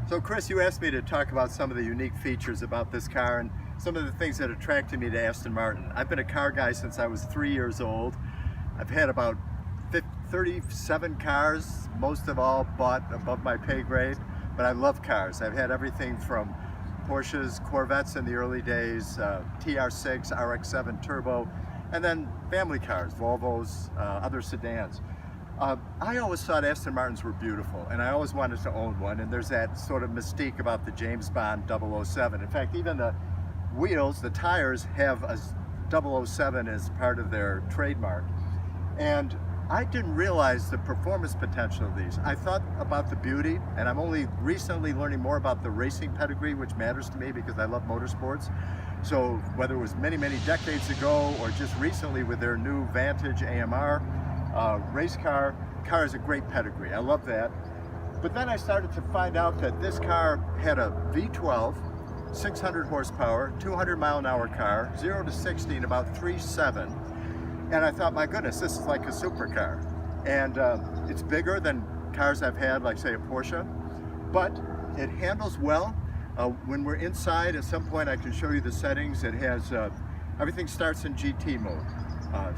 So Chris, you asked me to talk about some of the unique features about this car and some of the things that attracted me to Aston Martin. I've been a car guy since I was 3 years old. I've had about 37 cars, most of all bought above my pay grade, but I love cars. I've had everything from Porsches, Corvettes in the early days, TR6, RX-7 Turbo, and then family cars, Volvos, other sedans. I always thought Aston Martins were beautiful, and I always wanted to own one, and there's that sort of mystique about the James Bond 007. In fact, even the wheels, the tires, have a 007 as part of their trademark. And I didn't realize the performance potential of these. I thought about the beauty, and I'm only recently learning more about the racing pedigree, which matters to me because I love motorsports. So whether it was many, many decades ago or just recently with their new Vantage AMR race car is a great pedigree. I love that. But then I started to find out that this car had a V12, 600 horsepower, 200-mile-an-hour car, 0 to 60 in about 3.7. And I thought, my goodness, this is like a supercar. And it's bigger than cars I've had, like say a Porsche, but it handles well. When we're inside, at some point I can show you the settings. It has, everything starts in GT mode.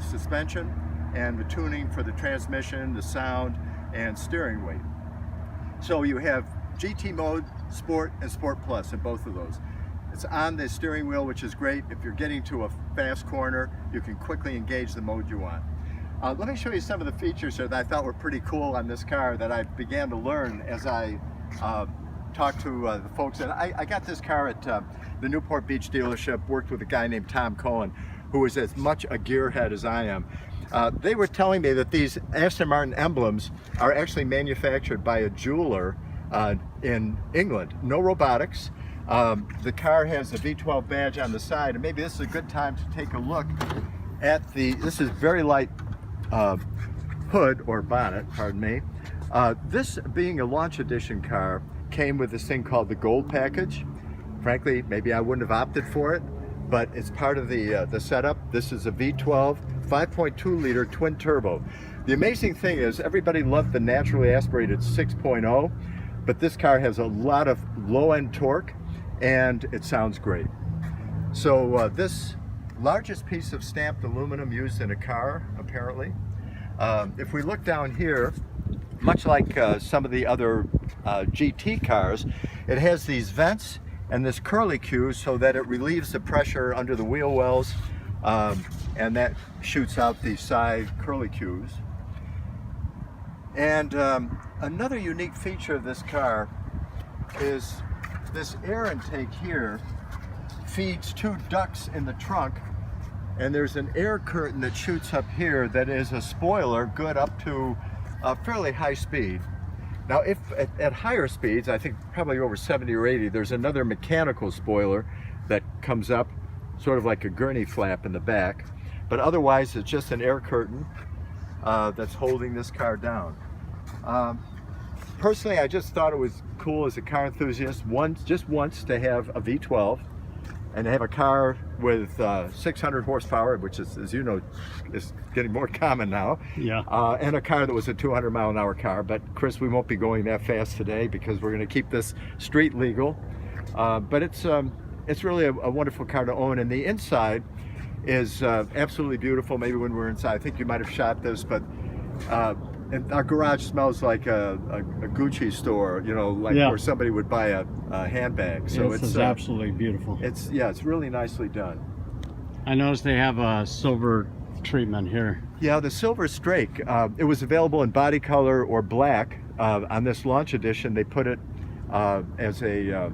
Suspension and the tuning for the transmission, the sound, and steering weight. So you have GT mode, Sport, and Sport Plus in both of those. It's on the steering wheel, which is great. If you're getting to a fast corner, you can quickly engage the mode you want. Let me show you some of the features here that I thought were pretty cool on this car that I began to learn as I talked to the folks. And I got this car at the Newport Beach dealership, worked with a guy named Tom Cohen, who is as much a gearhead as I am. They were telling me that these Aston Martin emblems are actually manufactured by a jeweler in England. No robotics. The car has a V12 badge on the side, and maybe this is a good time to take a look at this is very light hood or bonnet, pardon me. This being a launch edition car came with this thing called the Gold Package. Frankly, maybe I wouldn't have opted for it, but it's part of the setup. This is a V12 5.2 liter twin turbo. The amazing thing is everybody loved the naturally aspirated 6.0, but this car has a lot of low-end torque and it sounds great. So this largest piece of stamped aluminum used in a car, apparently. If we look down here, much like some of the other GT cars, it has these vents and this curlicue so that it relieves the pressure under the wheel wells, and that shoots out the side curlicues. And another unique feature of this car is this air intake here feeds two ducts in the trunk, and there's an air curtain that shoots up here that is a spoiler good up to a fairly high speed. Now if at higher speeds, I think probably over 70 or 80, there's another mechanical spoiler that comes up sort of like a gurney flap in the back, but otherwise it's just an air curtain that's holding this car down. Personally, I just thought it was cool as a car enthusiast just once to have a V12 and to have a car with 600 horsepower, which is, as you know, is getting more common now. Yeah. And a car that was a 200-mile-an-hour car. But Chris, we won't be going that fast today because we're going to keep this street legal. But it's really a wonderful car to own, and the inside is absolutely beautiful. Maybe when we're inside, I think you might have shot this, but and our garage smells like a Gucci store, you know, like where somebody would buy a handbag. So it's absolutely beautiful. It's really nicely done. I noticed they have a silver treatment here. Yeah, the silver Strake. It was available in body color or black. On this launch edition, they put it as a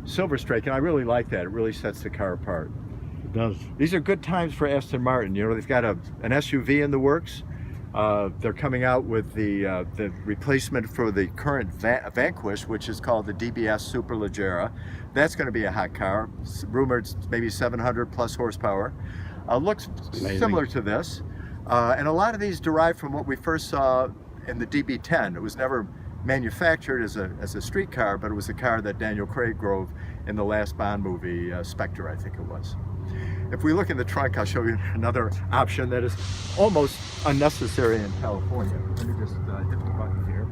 silver Strake, and I really like that. It really sets the car apart. It does. These are good times for Aston Martin. You know, they've got an SUV in the works. They're coming out with the replacement for the current Vanquish, which is called the DBS Superleggera. That's going to be a hot car. It's rumored maybe 700 plus horsepower. Looks amazing. Similar to this. And a lot of these derive from what we first saw in the DB10. It was never manufactured as a street car, but it was a car that Daniel Craig drove in the last Bond movie, Spectre, I think it was. If we look in the trunk, I'll show you another option that is almost unnecessary in California. Let me just hit the button here.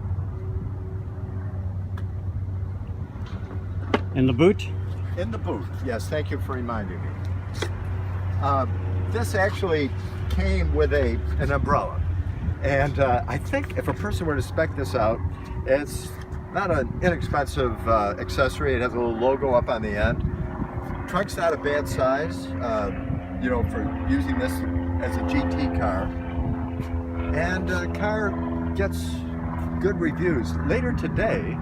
In the boot? In the boot, yes, thank you for reminding me. This actually came with an umbrella. And I think if a person were to spec this out, it's not an inexpensive accessory. It has a little logo up on the end. Trunk's not a bad size, you know, for using this as a GT car. And car gets good reviews. Later today,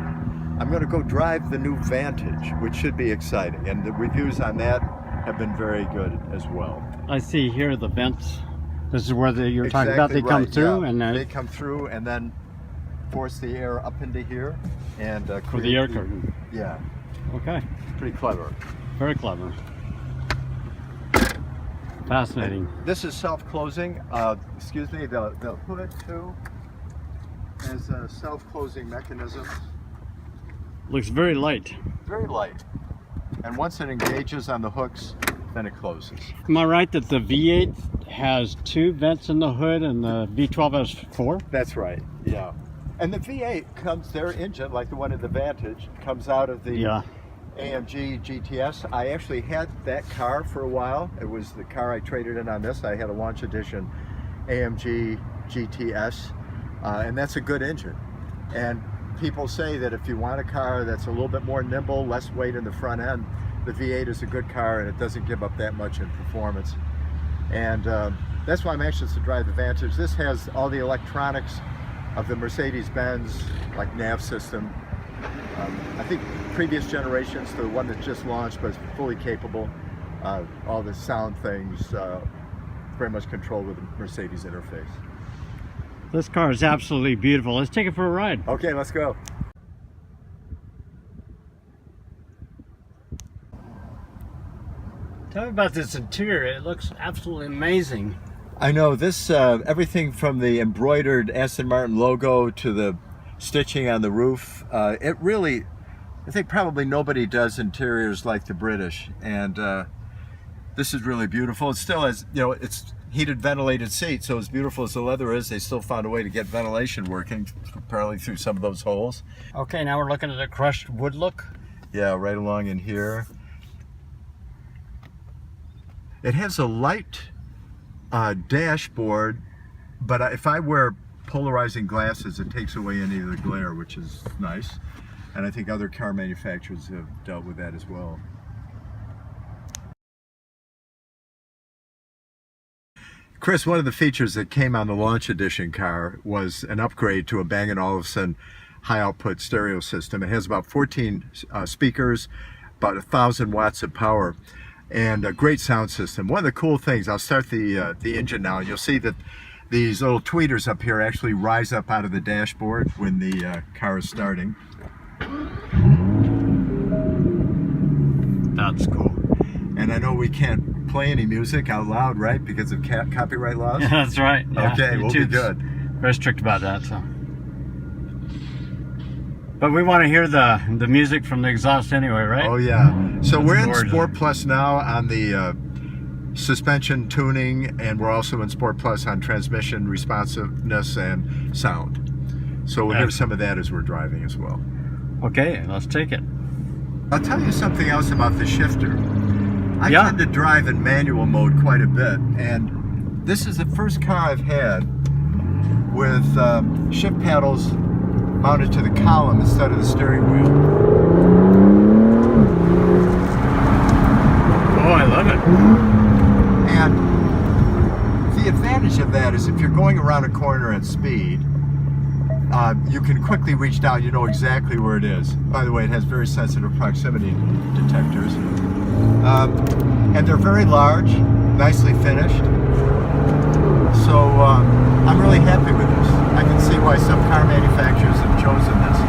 I'm going to go drive the new Vantage, which should be exciting. And the reviews on that have been very good as well. I see here the vents. This is where you're Exactly talking about. They come right, through, yeah. and they come through and then force the air up into here and for the air curtain. Yeah. Okay. Pretty clever. Very clever. Fascinating. And this is self-closing. Excuse me. The hood too has a self-closing mechanism. Looks very light. Very light. And once it engages on the hooks, then it closes. Am I right that the V8 has 2 vents in the hood and the V12 has 4? That's right, yeah. And the V8 comes, their engine, like the one in the Vantage, comes out of the AMG GTS. I actually had that car for a while. It was the car I traded in on this. I had a launch edition AMG GTS, and that's a good engine. And people say that if you want a car that's a little bit more nimble, less weight in the front end, the V8 is a good car and it doesn't give up that much in performance. And that's why I'm anxious to drive the Vantage. This has all the electronics of the Mercedes-Benz, like nav system. I think previous generations to the one that just launched was fully capable. All the sound things very much controlled with the Mercedes interface. This car is absolutely beautiful. Let's take it for a ride. Okay, let's go. Tell me about this interior. It looks absolutely amazing. I know this, everything from the embroidered Aston Martin logo to the stitching on the roof. It really, I think probably nobody does interiors like the British. And this is really beautiful. It still has, you know, it's heated ventilated seats. So as beautiful as the leather is, they still found a way to get ventilation working, apparently through some of those holes. Okay, now we're looking at a crushed wood look. Yeah, right along in here. It has a light dashboard, but if I wear polarizing glasses, it takes away any of the glare, which is nice. And I think other car manufacturers have dealt with that as well. Chris, one of the features that came on the launch edition car was an upgrade to a Bang & Olufsen high output stereo system. It has about 14 speakers, about 1,000 watts of power, and a great sound system. One of the cool things, I'll start the engine now, and you'll see that these little tweeters up here actually rise up out of the dashboard when the car is starting. That's cool. And I know we can't play any music out loud, right? Because of copyright laws? Yeah, that's right. Yeah. Okay, we'll be good. Very strict about that, so. But we want to hear the music from the exhaust anyway, right? Oh yeah. So That's we're in gorgeous. Sport Plus now on the suspension tuning, and we're also in Sport Plus on transmission responsiveness and sound. So we'll hear some of that as we're driving as well. Okay, let's take it. I'll tell you something else about the shifter. I tend to drive in manual mode quite a bit, and this is the first car I've had with shift paddles mounted to the column instead of the steering wheel. Oh, I love it. And the advantage of that is if you're going around a corner at speed, you can quickly reach down, you know exactly where it is. By the way, it has very sensitive proximity detectors. And they're very large, nicely finished. So I'm really happy with this. I can see why some car manufacturers have chosen this.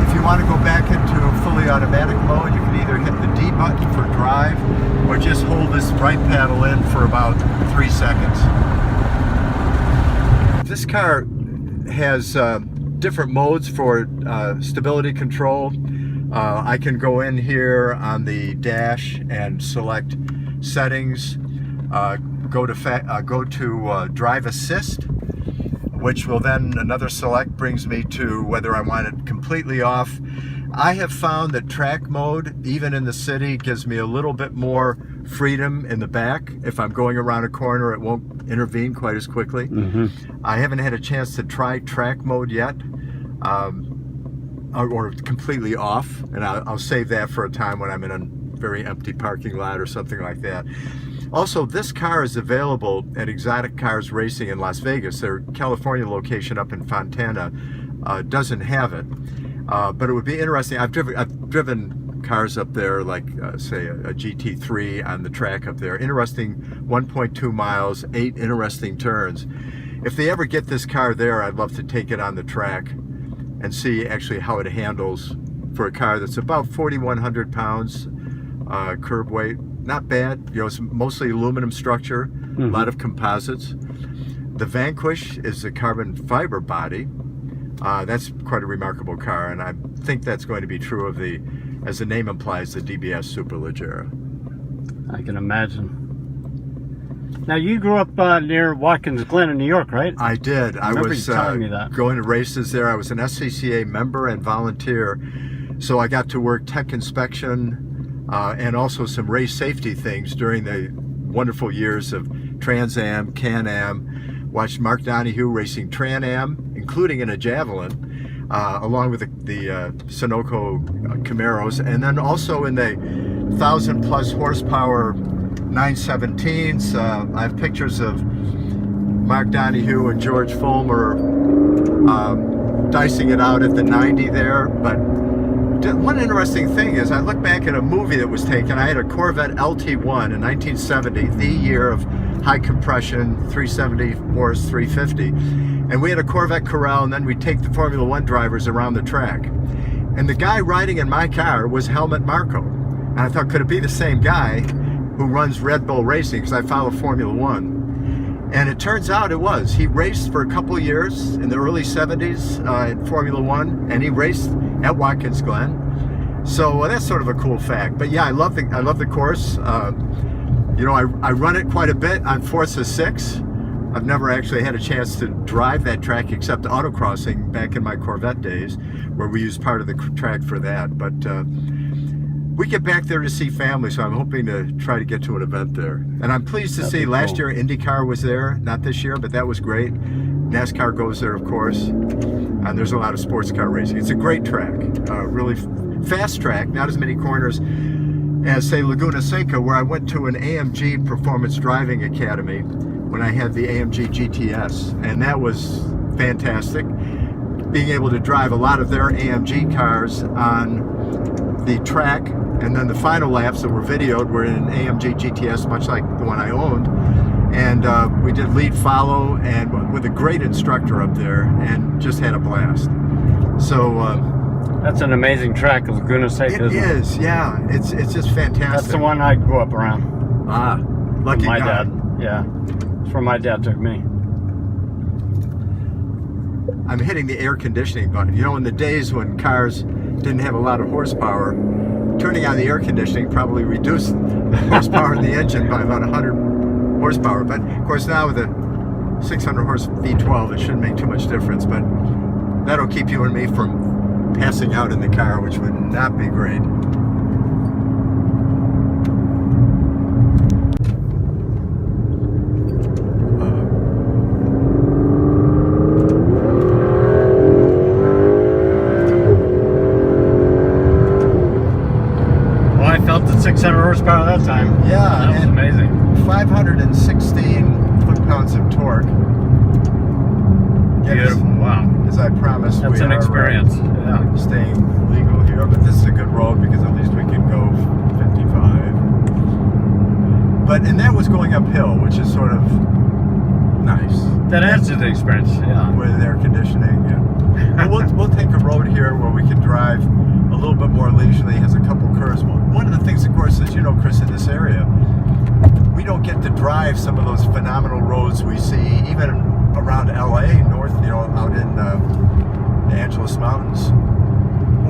If you want to go back into fully automatic mode, you can either hit the D button for drive or just hold this right paddle in for about 3 seconds. This car has different modes for stability control. I can go in here on the dash and select settings, go to drive assist, which will then another select brings me to whether I want it completely off. I have found that track mode, even in the city, gives me a little bit more freedom in the back. If I'm going around a corner, it won't intervene quite as quickly. I haven't had a chance to try track mode yet, or completely off, and I'll save that for a time when I'm in a very empty parking lot or something like that. Also, this car is available at Exotic Cars Racing in Las Vegas. Their California location up in Fontana doesn't have it. But it would be interesting. I've driven cars up there, like say a GT3 on the track up there. Interesting, 1.2 miles, 8 interesting turns. If they ever get this car there, I'd love to take it on the track and see actually how it handles for a car that's about 4,100 pounds curb weight. Not bad. You know, it's mostly aluminum structure, a lot of composites. The Vanquish is a carbon fiber body. That's quite a remarkable car, and I think that's going to be true of the, as the name implies, the DBS Superleggera. I can imagine. Now, you grew up near Watkins Glen in New York, right? I did. I was telling me that. going to races there. I was an SCCA member and volunteer, so I got to work tech inspection and also some race safety things during the wonderful years of Trans Am, Can Am. Watched Mark Donohue racing Tran Am, including in a Javelin, along with the Sunoco Camaros, and then also in the 1,000+ horsepower 917s. I have pictures of Mark Donohue and George Fulmer dicing it out at the 90 there. But one interesting thing is I look back at a movie that was taken. I had a Corvette LT1 in 1970, the year of high compression, 370 horse, 350. And we had a Corvette Corral, and then we'd take the Formula One drivers around the track. And the guy riding in my car was Helmut Marko. And I thought, could it be the same guy who runs Red Bull Racing, because I follow Formula One? And it turns out it was. He raced for a couple of years in the early 70s in Formula One, and he raced at Watkins Glen. So that's sort of a cool fact. But yeah, I love the course. You know, I run it quite a bit on Forza 6. I've never actually had a chance to drive that track except autocrossing back in my Corvette days, where we used part of the track for that. But we get back there to see family, so I'm hoping to try to get to an event there. And I'm pleased to see last year IndyCar was there, not this year, but that was great. NASCAR goes there, of course, and there's a lot of sports car racing. It's a great track, really fast track, not as many corners as, say, Laguna Seca, where I went to an AMG Performance Driving Academy when I had the AMG GTS, and that was fantastic. Being able to drive a lot of their AMG cars on the track, and then the final laps that were videoed were in an AMG GTS, much like the one I owned. And we did lead follow, and with a great instructor up there, and just had a blast. So that's an amazing track, Laguna Seca. It is, yeah. It's just fantastic. That's the one I grew up around. Ah, lucky my guy. dad. Yeah, it's where my dad took me. I'm hitting the air conditioning button. You know, in the days when cars didn't have a lot of horsepower, turning on the air conditioning probably reduced the horsepower in the engine by about 100 horsepower. But of course now with a 600 horse V12, it shouldn't make too much difference. But that'll keep you and me from passing out in the car, which would not be great. Well, I felt the 600 horsepower that time. Yeah, that was amazing. 516 foot-pounds of torque. Beautiful. Wow. As I promised, That's an experience. Yeah. Staying legal here, but this is a good road because at least we can go 55. And that was going uphill, which is sort of nice. That adds to the experience. Yeah. With air conditioning. Yeah. we'll take a road here where we can drive a little bit more leisurely. It has a couple curves. One of the things, of course, as you know, Chris, in this area, we don't get to drive some of those phenomenal roads we see even around LA, north, you know, out in the Angeles Mountains,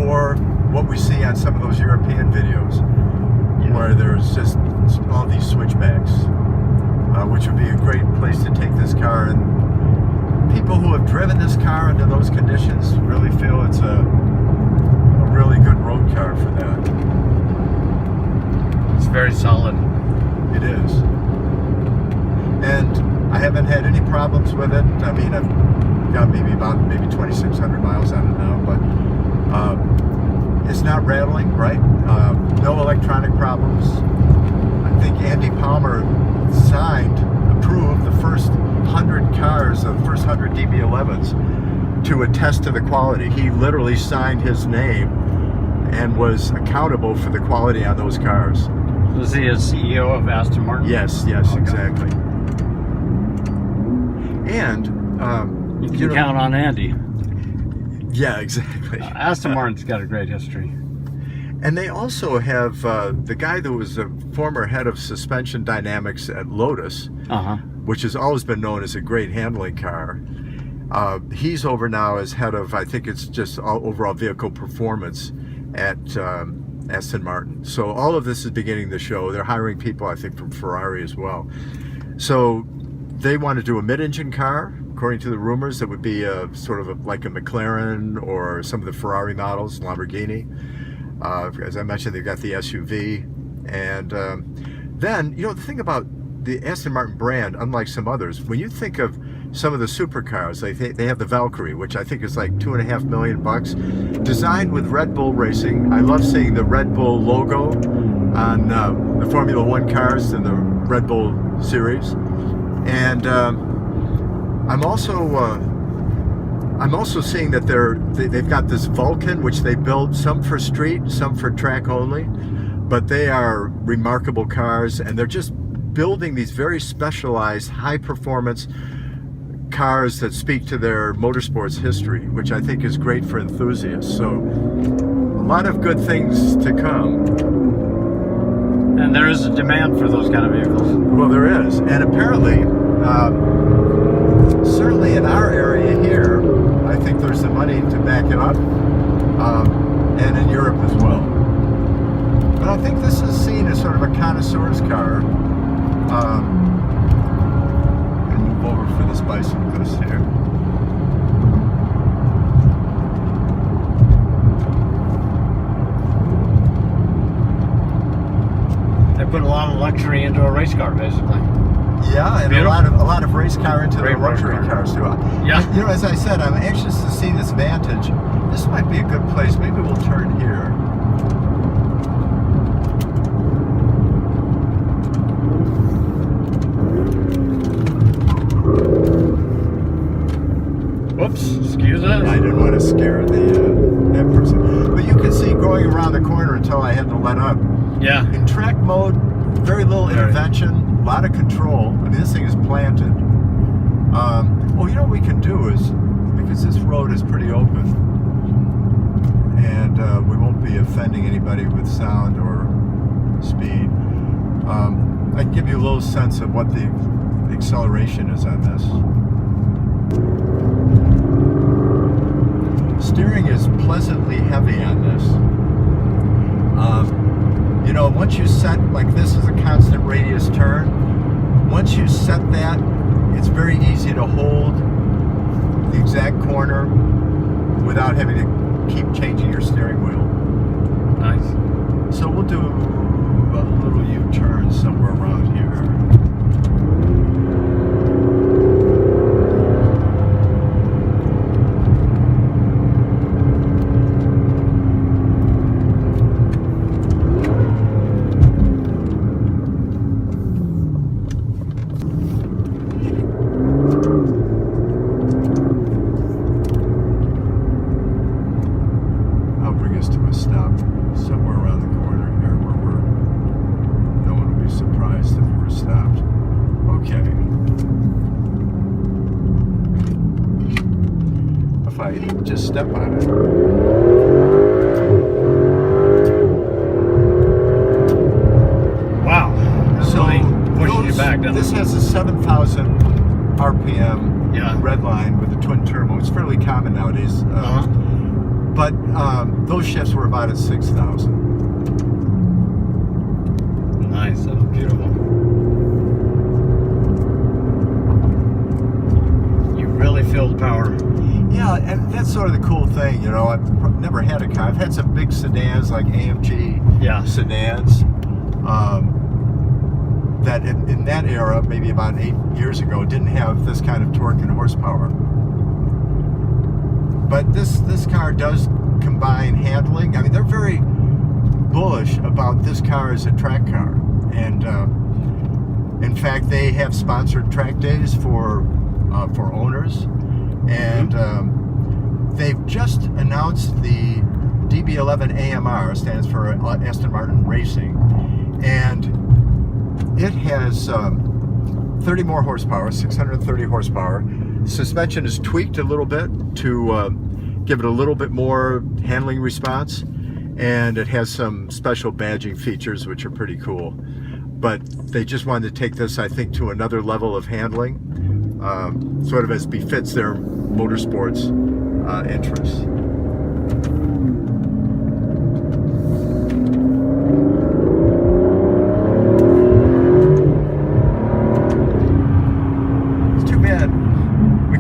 or what we see on some of those European videos, where there's just all these switchbacks, which would be a great place to take this car. And people who have driven this car under those conditions really feel it's a really good solid. It is. And I haven't had any problems with it. I mean, I've got maybe 2,600 miles on it now, but it's not rattling, right? No electronic problems. I think Andy Palmer approved the first 100 cars, the first 100 DB11s to attest to the quality. He literally signed his name and was accountable for the quality on those cars. Was he a CEO of Aston Martin? Yes, Okay. exactly. And you can count on Andy. Yeah, exactly. Aston Martin's got a great history. And they also have the guy that was a former head of suspension dynamics at Lotus, which has always been known as a great handling car. He's over now as head of, I think it's just overall vehicle performance at Aston Martin. So all of this is beginning to show. They're hiring people, I think, from Ferrari as well. So they want to do a mid-engine car, according to the rumors. That would be like a McLaren or some of the Ferrari models, Lamborghini. As I mentioned, they've got the SUV. And then, the thing about the Aston Martin brand, unlike some others, when you think of some of the supercars, they have the Valkyrie, which I think is like $2.5 million, designed with Red Bull Racing. I love seeing the Red Bull logo on the Formula One cars in the Red Bull series. And I'm also seeing that they've got this Vulcan, which they build some for street, some for track only, but they are remarkable cars, and they're just building these very specialized, high-performance cars that speak to their motorsports history, which I think is great for enthusiasts. So a lot of good things to come. And there is a demand for those kind of vehicles. Well, there is, and apparently, certainly in our area here, I think there's the money to back it up, and in Europe as well. But I think this is seen as sort of a connoisseur's car. I'm going to move over for this bicyclist here. They put a lot of luxury into a race car, basically. Yeah, and a lot of race car into the luxury cars too. Yeah. As I said, I'm anxious to see this Vantage. This might be a good place. Maybe we'll turn here. Whoops, excuse us. I didn't want to scare that person. But you can see going around the corner until I had to let up. Yeah. In track mode, very little intervention, a lot of control. I mean, this thing is planted. You know what we can do is, because this road is pretty open, and we won't be offending anybody with sound or speed, I can give you a little sense of what the acceleration is on this. Steering is pleasantly heavy on this. Once you set, like this is a constant radius turn, once you set that, it's very easy to hold the exact corner without having to keep changing your steering wheel. Nice. So we'll do a little U-turn somewhere around here. Just step on it. Wow. So pushes you back, doesn't this it? has a 7,000 RPM red line with a twin turbo. It's fairly common nowadays. But those shifts were about at 6,000. Nice. That was beautiful. You really feel the power. Yeah, and that's sort of the cool thing, I've never had a car. I've had some big sedans like AMG sedans, that in that era, maybe about 8 years ago, didn't have this kind of torque and horsepower. But this car does combine handling. I mean, they're very bullish about this car as a track car, and in fact, they have sponsored track days for owners, and they've just announced the DB11 AMR, stands for Aston Martin Racing, and it has 30 more horsepower, 630 horsepower. Suspension is tweaked a little bit to give it a little bit more handling response, and it has some special badging features which are pretty cool. But they just wanted to take this, I think, to another level of handling, sort of as befits their motorsports interests. It's too bad we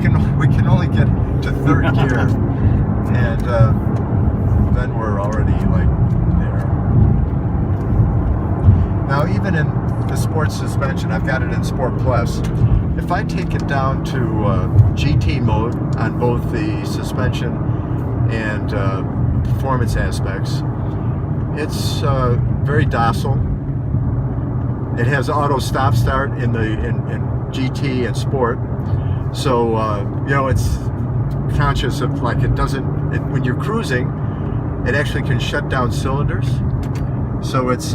can only get to third gear, and then we're already like there. Now, even in the sports suspension, I've got it in Sport Plus. If I take it down to GT mode on both the suspension and performance aspects, it's very docile. It has auto stop start in GT and Sport, so you know, it's conscious of, like, it doesn't, when you're cruising, it actually can shut down cylinders. So it's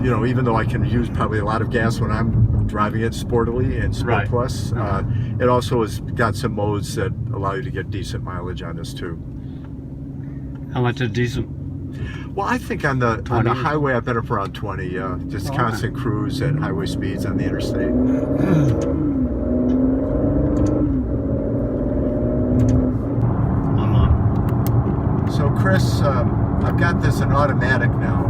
you know, even though I can use probably a lot of gas when I'm driving it sportily in Sport Right. Plus, it also has got some modes that allow you to get decent mileage on this too. How much is decent? Well, I think on the 20? highway I've been up around 20, just Oh, constant cruise at highway speeds on the interstate. I'm on. So Chris, I've got this in automatic now,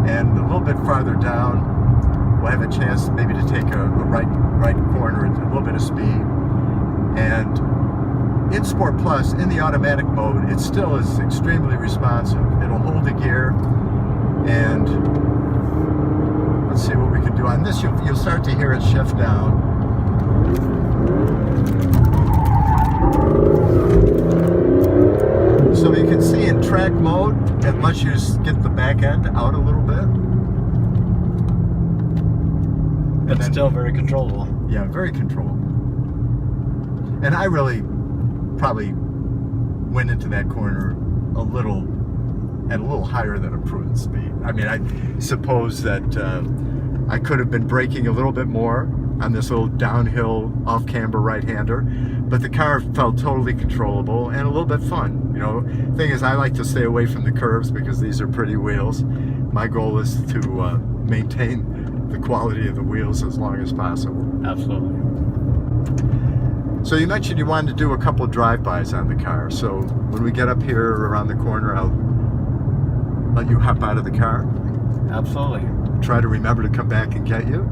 and a little bit farther down, we'll have a chance maybe to take a right corner at a little bit of speed. And in Sport Plus, in the automatic mode, it still is extremely responsive. It'll hold the gear, and let's see what we can do on this. You'll start to hear it shift down. So you can see in track mode, it lets you get the back end out a little bit. But then- still very controllable. Yeah, very controllable. And I really probably went into that corner at a little higher than a prudent speed. I mean, I suppose that I could have been braking a little bit more on this little downhill off-camber right-hander, but the car felt totally controllable and a little bit fun. You know, thing is, I like to stay away from the curves because these are pretty wheels. My goal is to maintain the quality of the wheels as long as possible. Absolutely. So you mentioned you wanted to do a couple drive-bys on the car. So when we get up here around the corner, I'll let you hop out of the car. Absolutely. Try to remember to come back and get you.